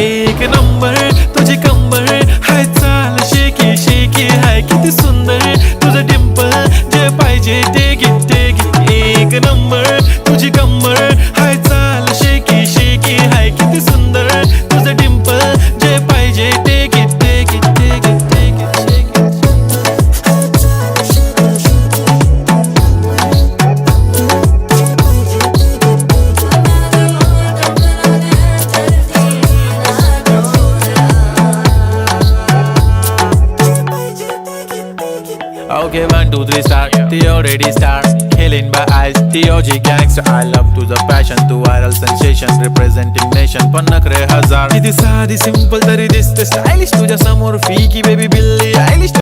एक नंबर तुझी कंबर हाय चाल शेकी शेकी हाय किती सुंदर तुझं डिंपल जे पाहिजे ते घे एक नंबर तुझी कंबर हाय चाल शेकी शेकी हाय किती सुंदर तुझं डिंपल जे पाहिजे ते घे Okay, 1, 2, 3 start. The already start. Killing by eyes. The OG gangster. I love to the passion, to viral sensation, representing nation. पण नखरे हजार. किती साधी simple तरी दिसते stylish तुझ्या समोर फीकी baby बिल्ली आयलिश.